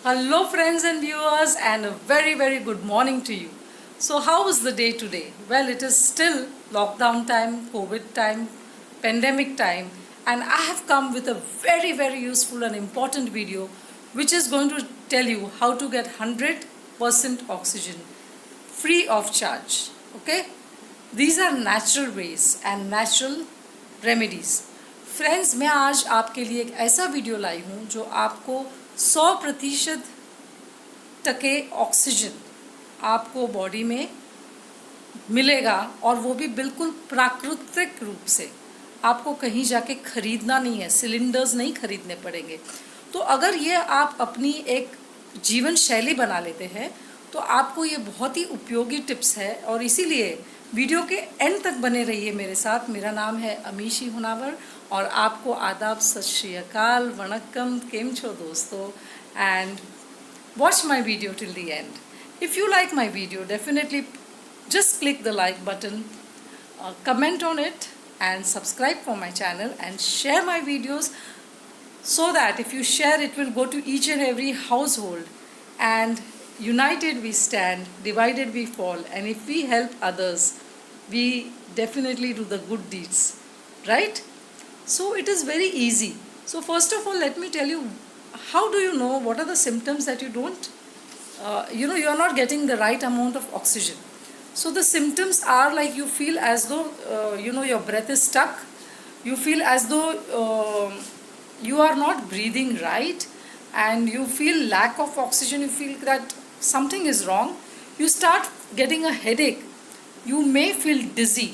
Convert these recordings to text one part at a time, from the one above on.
Hello, friends and viewers, and a very good morning to you. So, how was the day today? Well, it is still lockdown time, COVID time, pandemic time, and I have come with a very useful and important video which is going to tell you how to get 100% oxygen free of charge. Okay? These are natural ways and natural remedies. Friends, मैं आज आपके लिए एक ऐसा video लाई हूँ जो आपको 100% टके ऑक्सीजन आपको बॉडी में मिलेगा, और वो भी बिल्कुल प्राकृतिक रूप से। आपको कहीं जाके खरीदना नहीं है, सिलेंडर्स नहीं खरीदने पड़ेंगे। तो अगर ये आप अपनी एक जीवन शैली बना लेते हैं तो आपको ये बहुत ही उपयोगी टिप्स है, और इसीलिए वीडियो के एंड तक बने रहिए मेरे साथ। मेरा नाम है अमीशी हुनावर और आपको आदाब, सत श्री अकाल, वणक्कम, केम छो दोस्तों, and watch my video till the end. If you like my video, definitely just click the like button, comment on it, and subscribe for my channel and share my videos, so that if you share, it will go to each and every household. And united we stand, divided we fall, and if we help others, we definitely do the good deeds, right? So it is very easy. So first of all, let me tell you, how do you know what are the symptoms that you don't, you are not getting the right amount of oxygen. So the symptoms are like you feel as though, your breath is stuck. You feel as though you are not breathing right, and you feel lack of oxygen. You feel that something is wrong. You start getting a headache. You may feel dizzy,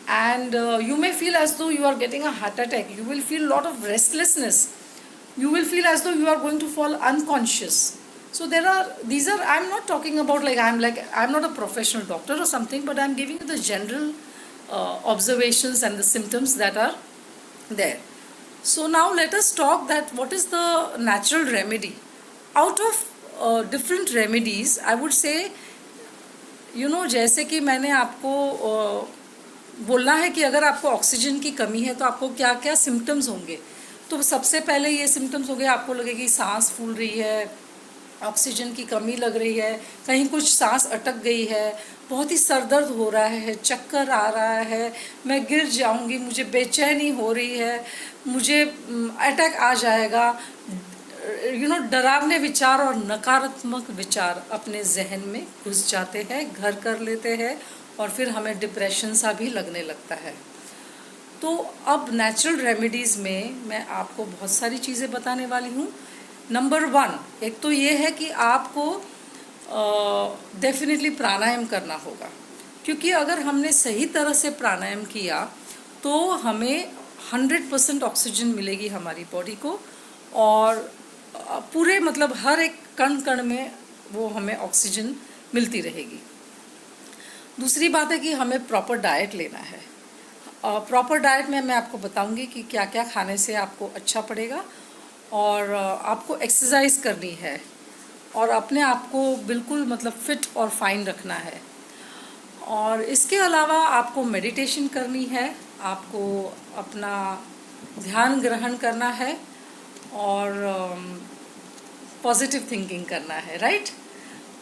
and you may feel as though you are getting a heart attack. You will feel a lot of restlessness. You will feel as though you are going to fall unconscious. So I'm not talking about I'm not a professional doctor or something, but I'm giving you the general observations and the symptoms that are there. So now let us talk that what is the natural remedy. Out of different remedies, I would say, जैसे कि मैंने आपको बोलना है कि अगर आपको oxygen की कमी है तो आपको क्या क्या सिम्टम्स होंगे। तो सबसे पहले ये सिम्टम्स हो गए, आपको लगेगी सांस फूल रही है, ऑक्सीजन की कमी लग रही है, कहीं कुछ सांस अटक गई है, बहुत ही सर दर्द हो रहा है, चक्कर आ रहा है, मैं गिर जाऊंगी, मुझे बेचैनी हो रही है, मुझे अटैक आ जाएगा। डरावने विचार और नकारात्मक विचार अपने जहन में घुस जाते हैं, घर कर लेते हैं, और फिर हमें डिप्रेशन सा भी लगने लगता है। तो अब नेचुरल रेमेडीज़ में मैं आपको बहुत सारी चीज़ें बताने वाली हूँ। नंबर 1, एक तो ये है कि आपको डेफिनेटली प्राणायाम करना होगा, क्योंकि अगर हमने सही तरह से प्राणायाम किया तो हमें 100% ऑक्सीजन मिलेगी हमारी बॉडी को, और पूरे मतलब हर एक कण कण में वो हमें ऑक्सीजन मिलती रहेगी। दूसरी बात है कि हमें प्रॉपर डाइट लेना है। प्रॉपर डाइट में मैं आपको बताऊंगी कि क्या क्या खाने से आपको अच्छा पड़ेगा, और आपको एक्सरसाइज करनी है, और अपने आप को बिल्कुल मतलब फिट और फाइन रखना है। और इसके अलावा आपको मेडिटेशन करनी है, आपको अपना ध्यान ग्रहण करना है, और पॉजिटिव थिंकिंग करना है, राइट।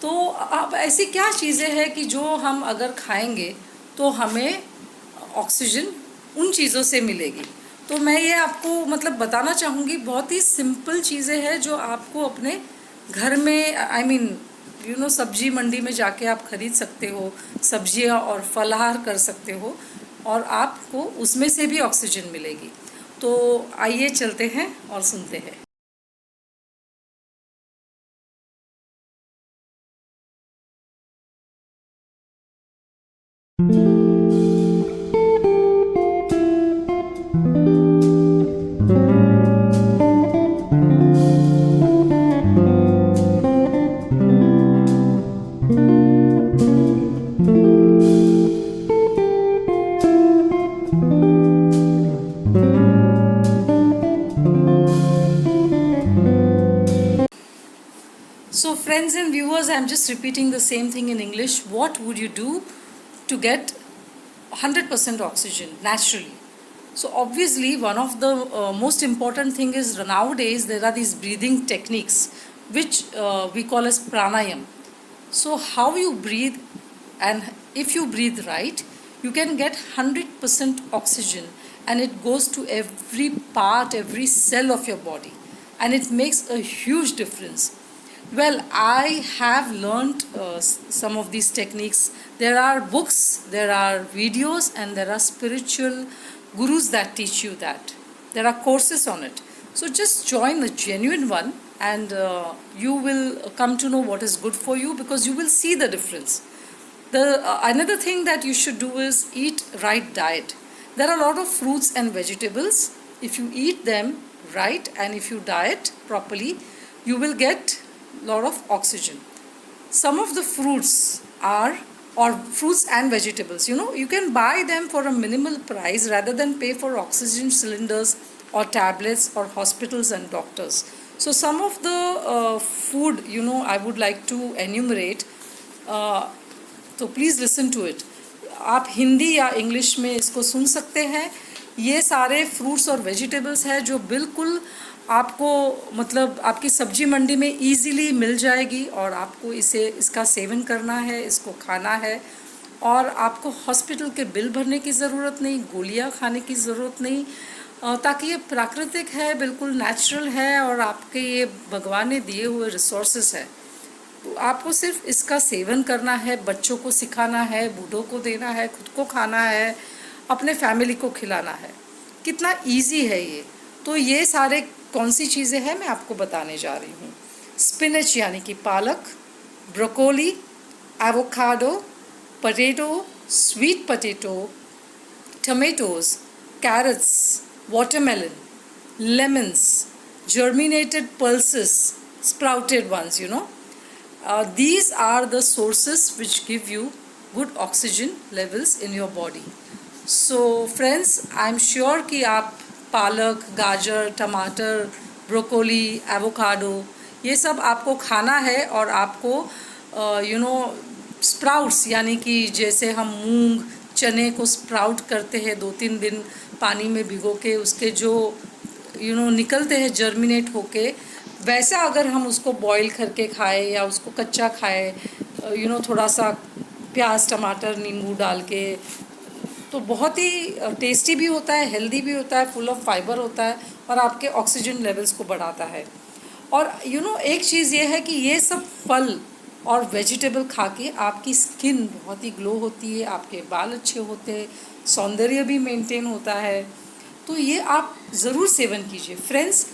तो अब ऐसी क्या चीज़ें हैं कि जो हम अगर खाएंगे तो हमें ऑक्सीजन उन चीज़ों से मिलेगी। तो मैं ये आपको मतलब बताना चाहूँगी, बहुत ही सिंपल चीज़ें हैं जो आपको अपने घर में सब्जी मंडी में जाके आप खरीद सकते हो, सब्जियां और फलाहार कर सकते हो, और आपको उसमें से भी ऑक्सीजन मिलेगी। तो आइए चलते हैं और सुनते हैं। So friends and viewers, I'm just repeating the same thing in English. What would you do to get 100% oxygen naturally? So obviously one of the most important thing is, nowadays there are these breathing techniques which we call as pranayam. So how you breathe, and if you breathe right, you can get 100% oxygen, and it goes to every part, every cell of your body, and it makes a huge difference. Well, I have learned some of these techniques. There are books, there are videos, and there are spiritual gurus that teach you that. There are courses on it. So just join a genuine one, and you will come to know what is good for you, because you will see the difference. The another thing that you should do is eat right diet. There are a lot of fruits and vegetables. If you eat them right and if you diet properly, you will get a lot of oxygen. Some of the fruits are, or fruits and vegetables, you can buy them for a minimal price rather than pay for oxygen cylinders or tablets or hospitals and doctors. So some of the food, I would like to enumerate. तो please listen to it. आप हिंदी या English में इसको सुन सकते हैं. ये सारे fruits और वेजिटेबल्स हैं जो बिल्कुल आपको, मतलब आपकी सब्जी मंडी में इजीली मिल जाएगी, और आपको इसका सेवन करना है, इसको खाना है, और आपको हॉस्पिटल के बिल भरने की ज़रूरत नहीं, गोलियां खाने की ज़रूरत नहीं, ताकि ये प्राकृतिक है, बिल्कुल नेचुरल है, और आपके ये भगवान ने दिए हुए रिसोर्सेस है. तो आपको सिर्फ इसका सेवन करना है, बच्चों को सिखाना है, बूढ़ों को देना है, खुद को खाना है, अपने फैमिली को खिलाना है. कितना इजी है ये. तो ये सारे कौन सी चीज़ें हैं मैं आपको बताने जा रही हूँ. स्पिनच यानी कि पालक, broccoli, avocado, potato, sweet potato, tomatoes, carrots, watermelon, lemons, germinated pulses, sprouted ones, these are the sources which give you good oxygen levels in your body. So friends, I'm sure कि आप पालक, गाजर, टमाटर, broccoli, avocado, ये सब आपको खाना है, और आपको स्प्राउट्स यानी कि जैसे हम मूंग चने को स्प्राउट करते हैं 2-3 दिन पानी में भिगो के, उसके जो निकलते हैं जर्मिनेट होके, वैसा अगर हम उसको बॉईल करके खाए या उसको कच्चा खाए, थोड़ा सा प्याज टमाटर नींबू डाल के, तो बहुत ही टेस्टी भी होता है, हेल्दी भी होता है, फुल ऑफ फाइबर होता है, और आपके ऑक्सीजन लेवल्स को बढ़ाता है. और एक चीज़ ये है कि ये सब फल और वेजिटेबल खा के आपकी स्किन बहुत ही ग्लो होती है, आपके बाल अच्छे होते हैं, सौंदर्य भी मेंटेन होता है. तो ये आप ज़रूर सेवन कीजिए friends.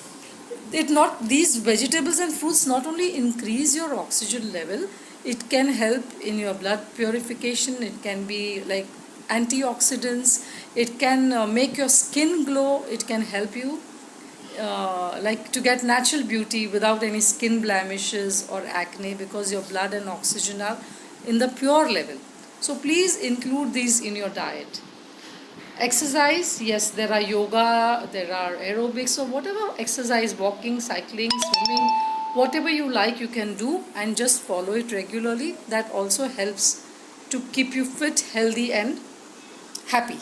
These vegetables and fruits not only increase your oxygen level, it can help in your blood purification, it can be like antioxidants, it can make your skin glow, it can help you like to get natural beauty without any skin blemishes or acne, because your blood and oxygen are in the pure level. So please include these in your diet. Exercise, yes, there are yoga, there are aerobics, or whatever exercise, walking, cycling, swimming, whatever you like you can do, and just follow it regularly. That also helps to keep you fit, healthy and happy.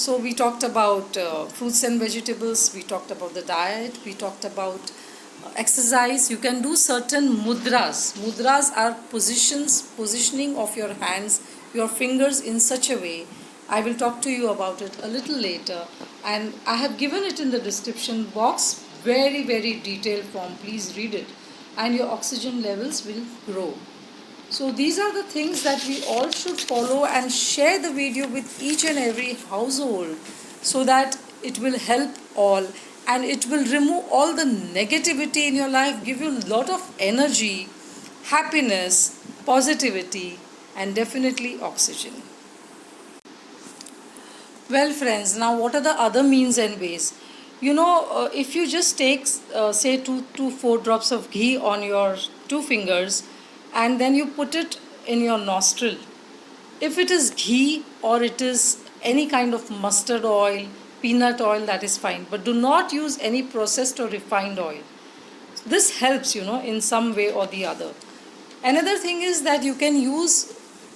So we talked about fruits and vegetables, we talked about the diet, we talked about exercise. You can do certain mudras. Mudras are positioning of your hands, your fingers in such a way. I will talk to you about it a little later, and I have given it in the description box, very very detailed form. Please read it, and your oxygen levels will grow. So these are the things that we all should follow, and share the video with each and every household, so that it will help all, and it will remove all the negativity in your life, give you a lot of energy, happiness, positivity, and definitely oxygen. Well friends, now what are the other means and ways? If you just take say 2 to 4 drops of ghee on your 2 fingers, and then you put it in your nostril. If it is ghee or it is any kind of mustard oil, peanut oil, that is fine, but do not use any processed or refined oil. This helps, in some way or the other. Another thing is that you can use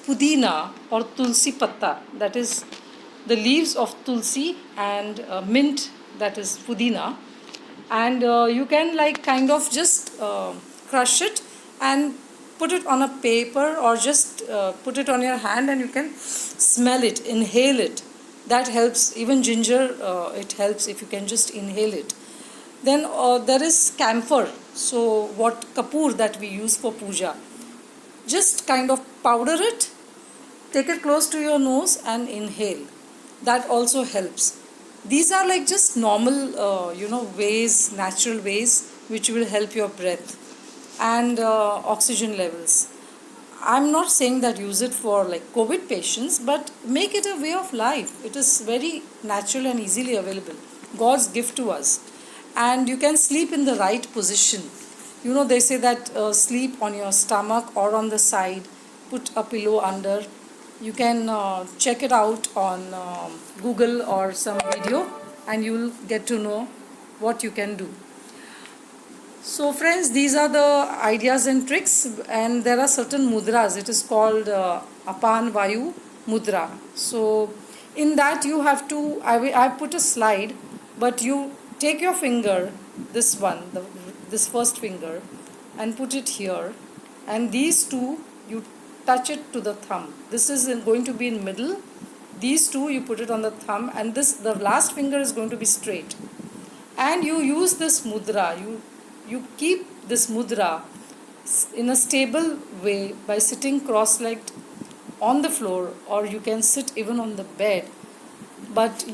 pudina or tulsi patta, that is the leaves of tulsi, and mint, that is pudina. and you can like kind of just crush it and put it on a paper, or just put it on your hand, and you can smell it, inhale it. That helps. Even ginger, it helps if you can just inhale it. Then there is camphor. So what kapoor that we use for puja, just kind of powder it, take it close to your nose and inhale. That also helps. These are like just normal ways, natural ways, which will help your breath and oxygen levels. I'm not saying that use it for like COVID patients, but make it a way of life. It is very natural and easily available, God's gift to us. And you can sleep in the right position. They say that sleep on your stomach or on the side, put a pillow under. You can check it out on Google or some video, and you will get to know what you can do. So friends, these are the ideas and tricks, and there are certain mudras. It is called Apan Vayu Mudra. So in that you have to, I put a slide, but you take your finger, this one, this first finger, and put it here, and these two you touch it to the thumb. This is going to be in middle. These two you put it on the thumb, and the last finger is going to be straight. And you use this mudra. You keep this mudra in a stable way by sitting cross-legged on the floor, or you can sit even on the bed. But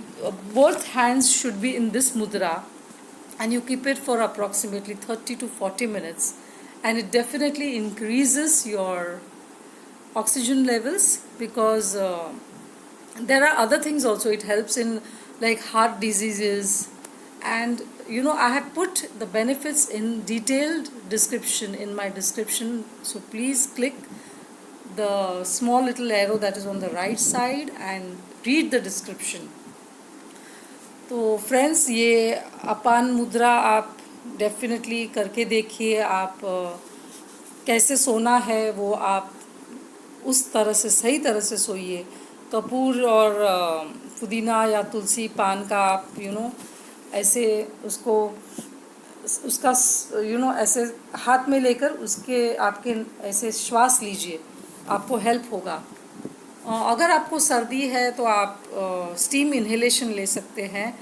both hands should be in this mudra, and you keep it for approximately 30 to 40 minutes, and it definitely increases your oxygen levels, because there are other things also. It helps in like heart diseases, and I have put the benefits in detailed description in my description, so please click the small little arrow that is on the right side and read the description. तो friends, ये अपान मुद्रा आप definitely करके देखिए. आप कैसे सोना है वो आप उस तरह से, सही तरह से सोइए. कपूर और पुदीना या तुलसी पान का आप ऐसे उसको, उसका ऐसे हाथ में लेकर उसके आपके ऐसे श्वास लीजिए, आपको हेल्प होगा. अगर आपको सर्दी है तो आप स्टीम इन्हेलेशन ले सकते हैं.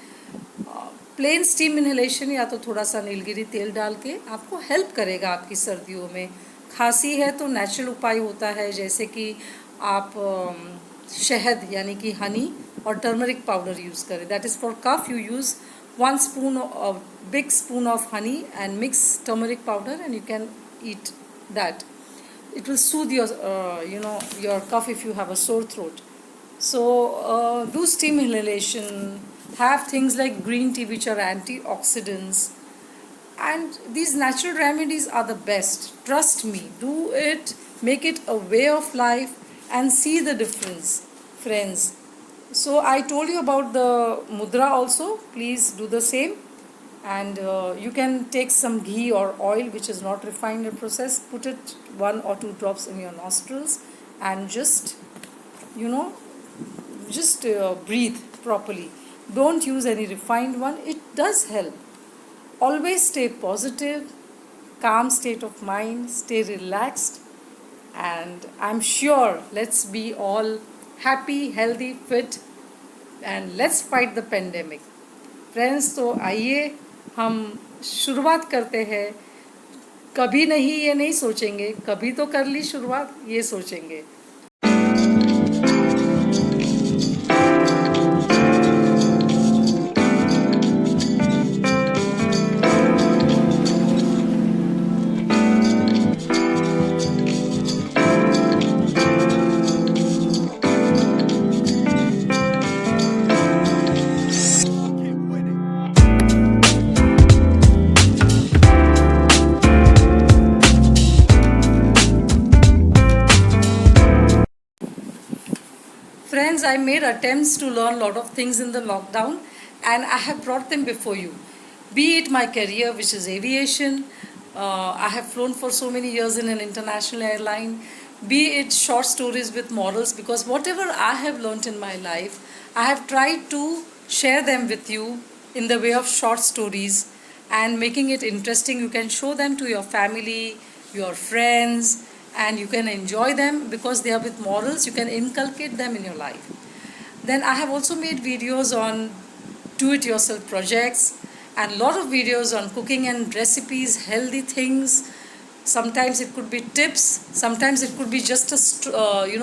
प्लेन स्टीम इन्हेलेशन, या तो थोड़ा सा नीलगिरी तेल डाल के, आपको हेल्प करेगा आपकी सर्दियों में. खांसी है तो नेचुरल उपाय होता है, जैसे कि आप शहद यानी कि हनी और टर्मरिक पाउडर यूज़ करें. That is for cough. You use 1 spoon, a big spoon of honey, and mix turmeric powder, and you can eat that. It will soothe your your cough if you have a sore throat. So do steam inhalation. Have things like green tea, which are antioxidants, and these natural remedies are the best. Trust me, do it. Make it a way of life and see the difference, friends. So I told you about the mudra also. Please do the same. And you can take some ghee or oil which is not refined or processed, put it 1 or 2 drops in your nostrils, and just breathe properly. Don't use any refined one. It does help. Always stay positive, calm state of mind, stay relaxed, and I'm sure let's be all happy, healthy, fit, and let's fight the pandemic. Friends, तो आइए हम शुरुआत करते हैं. कभी नहीं ये नहीं सोचेंगे, कभी तो कर ली शुरुआत, ये सोचेंगे. Friends, I made attempts to learn a lot of things in the lockdown, and I have brought them before you. Be it my career, which is aviation, I have flown for so many years in an international airline. Be it short stories with morals, because whatever I have learnt in my life, I have tried to share them with you in the way of short stories. and making it interesting. You can show them to your family, your friends, and you can enjoy them because they are with morals. You can inculcate them in your life. Then I have also made videos on do-it-yourself projects and a lot of videos on cooking and recipes, healthy things. Sometimes it could be tips. Sometimes it could be just a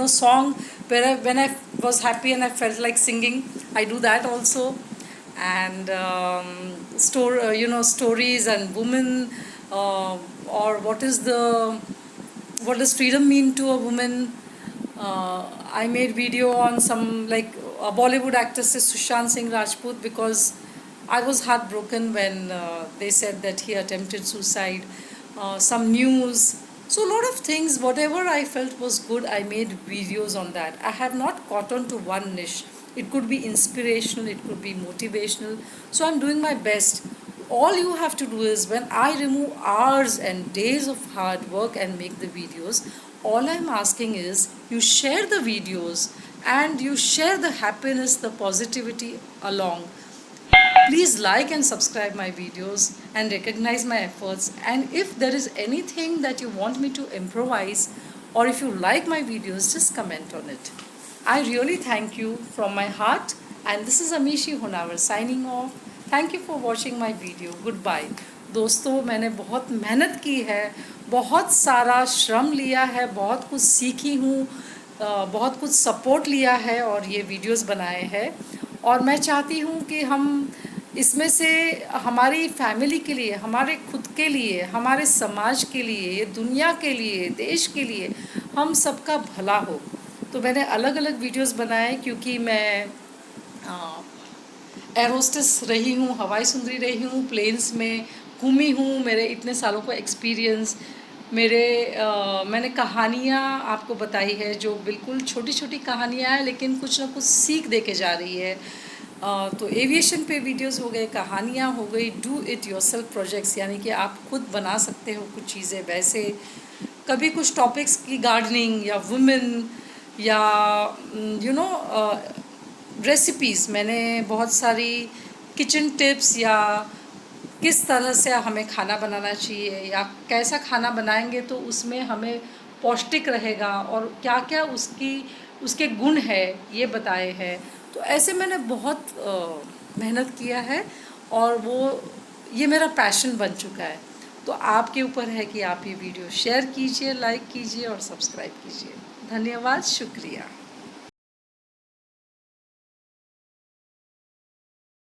song where when I was happy and I felt like singing, I do that also. And stories and women, or what does freedom mean to a woman. I made video on some like Bollywood actress is Sushant Singh Rajput, because I was heartbroken when they said that he attempted suicide. Some news. So a lot of things, whatever I felt was good, I made videos on that. I have not caught on to one niche. It could be inspirational, it could be motivational. So I'm doing my best. All you have to do is, when I remove hours and days of hard work and make the videos, all I'm asking is you share the videos and you share the happiness, the positivity along. Please like and subscribe my videos and recognize my efforts. And if there is anything that you want me to improvise, or if you like my videos, just comment on it. I really thank you from my heart. And this is Amishi Honawar signing off. Thank you for watching my video. Good bye. दोस्तों, मैंने बहुत मेहनत की है, बहुत सारा श्रम लिया है, बहुत कुछ सीखी हूँ, बहुत कुछ सपोर्ट लिया है और ये वीडियोस बनाए हैं. और मैं चाहती हूँ कि हम इसमें से हमारी फैमिली के लिए, हमारे खुद के लिए, हमारे समाज के लिए, दुनिया के लिए, देश के लिए, हम सबका भला हो. तो मैंने अलग अलग वीडियोस बनाए क्योंकि मैं एयर होस्टेस रही हूँ, हवाई सुंदरी रही हूँ, प्लेन्स में घूमी हूँ. मेरे इतने सालों का एक्सपीरियंस, मैंने कहानियाँ आपको बताई है जो बिल्कुल छोटी छोटी कहानियाँ हैं, लेकिन कुछ ना कुछ सीख दे के जा रही है. तो एविएशन पे वीडियोस हो गए, कहानियाँ हो गई, डू इट योरसेल्फ प्रोजेक्ट्स, यानी कि आप खुद बना सकते हो कुछ चीज़ें. वैसे कभी कुछ टॉपिक्स की, गार्डनिंग या वुमेन या रेसिपीज़, मैंने बहुत सारी किचन टिप्स या किस तरह से हमें खाना बनाना चाहिए या कैसा खाना बनाएंगे तो उसमें हमें पौष्टिक रहेगा और क्या क्या उसके गुण है, ये बताए हैं. तो ऐसे मैंने बहुत मेहनत किया है और ये मेरा पैशन बन चुका है. तो आपके ऊपर है कि आप ये वीडियो शेयर कीजिए, लाइक कीजिए और सब्सक्राइब कीजिए. धन्यवाद, शुक्रिया.